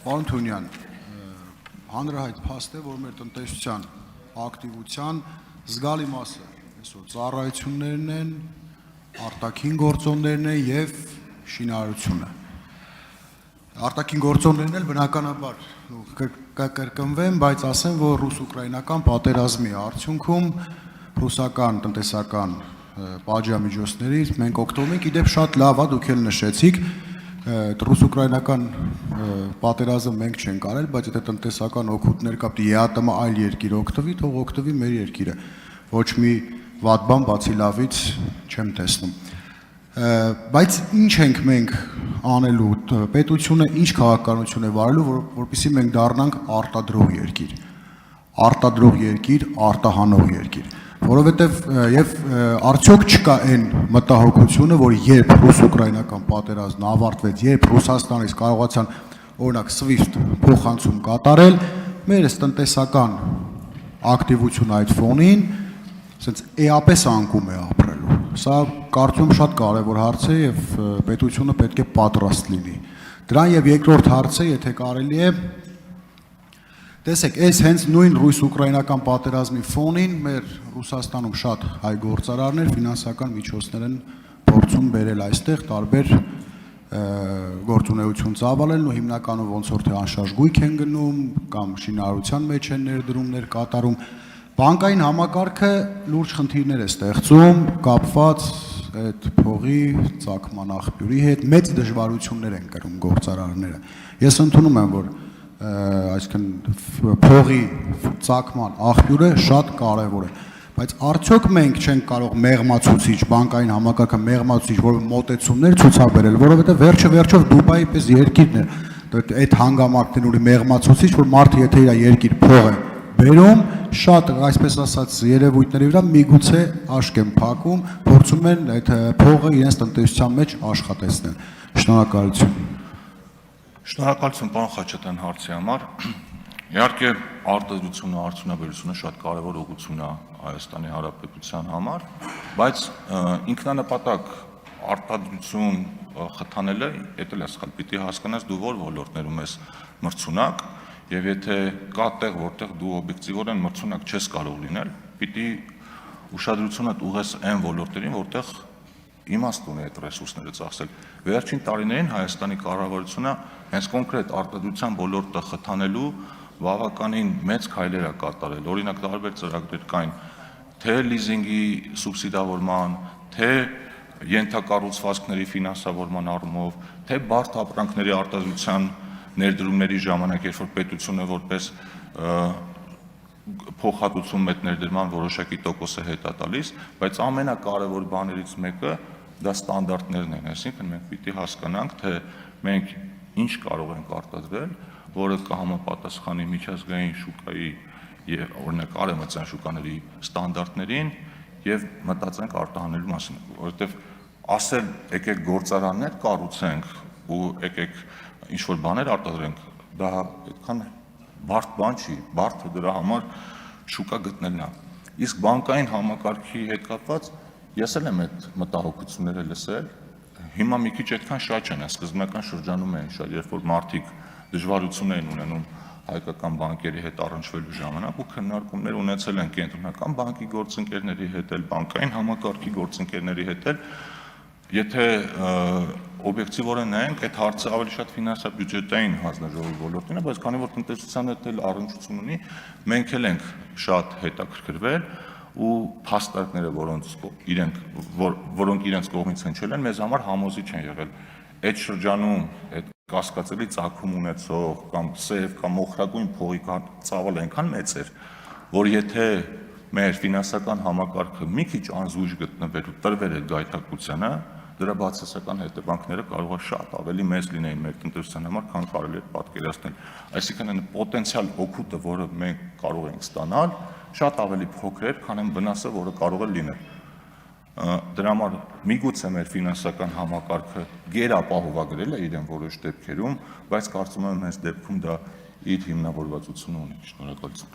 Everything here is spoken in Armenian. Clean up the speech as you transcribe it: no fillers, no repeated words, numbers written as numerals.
Պարոն Թունյան, հանրահայտ փաստ է, որ մեր տնտեսության ակտիվության զգալի մասը այսօր ծառայություններն են, արտաքին գործոններն են եւ շինարարությունը։ Արտաքին գործոններն էլ բնականաբար կկրկնվեն, բայց ասեմ, որ ռուս-ուկրաինական պատերազմի արդյունքում ռուսական տնտեսական պատժամիջոցներից մենք օգտվում ենք, իդեպ շատ լավ է, դուք էլ նշեցիք, ռուս-ուկրաինական պատերազմը մենք չենք արել, բայց եթե տնտեսական օգուտներ կա, պետք է ԵԱՏՄ այլ երկիր օգտվի, թող օգտվի մեր երկիրը։ Ոչ մի վատ բան բացի լավից չեմ տեսնում։ Բայց ինչ ենք մենք անելու, պետությունը ինչ քաղաքականություն է վարելու, որպեսզի մենք դառնանք արտադրող երկիր, արտահանող երկիր, որովհետև եւ արդյոք չկա այն մտահոգությունը, որ երբ ռուս-ուկրաինական պատերազմն ավարտվեց, երբ Ռուսաստանից կարողացան օրինակ SWIFT փոխանցում կատարել, մեր տնտեսական ակտիվությունը այդ ֆոնին ասենց էապես անկում է ապրելու։ Սա կարծում շատ կարևոր հարց է եւ պետությունը պետք է պատրաստ լինի։ Դրան եւ երկրորդ հարցը, եթե կարելի է, տեսեք, այս հենց նույն ռուս-ուկրաինական պատերազմի ֆոնին մեր Ռուսաստանում շատ հայ գործարարներ ֆինանսական միջոցներ են փորձում բերել այստեղ տարբեր գործունեություն ծավալելն ու հիմնականում ոնց որ թե անշարժ գույք են գնում կամ շինարարության մեջ են ներդրումներ կատարում։ Բանկային համակարգը լուրջ խնդիրներ է ստեղծում կապված այդ փողի ծագման աղբյուրի հետ, մեծ դժվարություններ են կրում գործարարները։ Ես ընդունում եմ, որ այսինքն փողի ծագման աղբյուրը շատ կարևոր է, բայց արդյոք մենք չենք կարող մեղմացուցիչ, բանկային համակարգը մեղմացուցիչ, որ մոտեցումներ ցուցաբերել, որովհետև վերջով Դուբայի պես երկիրն է, այդ հանգամանքներն ունի մեղմացուցիչ, որ մարդը եթե իր երկիր փող է բերում, շատ այսպես ասած երևույթների վրա միգուցե աշկ են փակում, փորձում են այդ փողը իրենց տնտեսության մեջ աշխատեցնել։ Շնորհակալություն։ Շնորհակալություն պարոն Խաչատրյան հարցի համար։ Իհարկե արտադրությունը, արդյունաբերությունը շատ կարևոր ուղղություն է Հայաստանի Հանրապետության համար, բայց ինքնանպատակ արտադրություն խթանելը, դա էլ է սխալ, պիտի հասկանաս դու որ ոլորտներում ես մրցունակ, եւ եթե կա տեղ, որտեղ դու օբյեկտիվորեն մրցունակ չես կարող լինել, պիտի ուշադրությունդ ուղղես այն ոլորտերին, որտեղ իմաստ ունի այդ ռեսուրսները ծախսել։ Վերջին տարիներին Հայաստանի կառավարությունը հենց կոնկրետ արտադրության ոլորտը խթանելու բավականին մեծ քայլեր է կատարել։ Օրինակ տարբեր ծրագրեր կային, թե լիզինգի սուբսիդավորման, թե ենթակառուցվածքների ֆինանսավորման առումով, թե բարդ ապրանքների արտադրության ներդրումների ժամանակ, երբ որ պետությունը որպես փոխհատուցում այդ ներդրման որոշակի տոկոս է հետա տալիս, բայց ամենակարևոր բաներից մեկը դա ստանդարտներն են, այսինքն մենք պիտի հասկանանք, թե մենք ինչ կարող ենք արտադրել, որը կհամապատասխանի միջազգային շուկայի եւ օրինակ արևմտյան շուկաների ստանդարտներին եւ մտածենք արտահանելու մասին, որովհետեւ ասել եկեք գործարաններ կառուցենք ու եկեք ինչ-որ բաներ արտադրենք, դա այդքան բարդ բան չի, բարդը դրա համար շուկա գտնելն է։ Իսկ բանկային համակարգի հետ կապված ես էլ եմ այդ մտահոգությունները լսել, հիմա մի քիչ այդքան շատ չեն, սկզբնական շրջանում էին շատ, երբ որ մարդիկ դժվարություն էին ունենում հայկական բանկերի հետ առնչվելու ժամանակ ու քննարկումներ ունեցել են կենտրոնական բանկի գործընկերների հետ էլ, բանկային համակարգի գործընկերների հետ էլ, եթե օբյեկտիվորեն նայենք, այդ հարցը ավելի շատ ֆինանսա-բյուջետային հանձնաժողովի ոլորտին է, բայց քանի որ տնտեսությանը էլ առնչություն ունի, մենք էլ ենք շատ հետաքրքրվել ու փաստարկները, որոնք իրենց կողմից հնչել են, մեզ համար համոզիչ են եղել։ Այդ շրջանում այդ կասկածելի ծագում ունեցող կամ սև կամ մոխրագույն փողի ծավալը այնքան մեծ էր, որ եթե մեր ֆինանսական համակարգը մի քիչ անզույգ գտնվեր ու տրվեր այդ գայթակղությանը, դրա բացասական հետևանքները կարող է շատ ավելի մեծ լինեին մեր տնտեսության համար, քան կարելի է պատկերացնել։ Այսինքն այն պոտենցիալ օգուտը, որը մենք կարող ենք ստանալ, շատ ավելի փոքր է, քան այն վնասը, որը կարող է լինել։ Դրա համար միգուցե մեր ֆինանսական համակարգը գերապահովագրել է իրեն որոշ դեպքերում, բայց կարծում եմ հենց դեպքում դա իր հիմնավորվածությունը ունի։ Շնորհակալություն։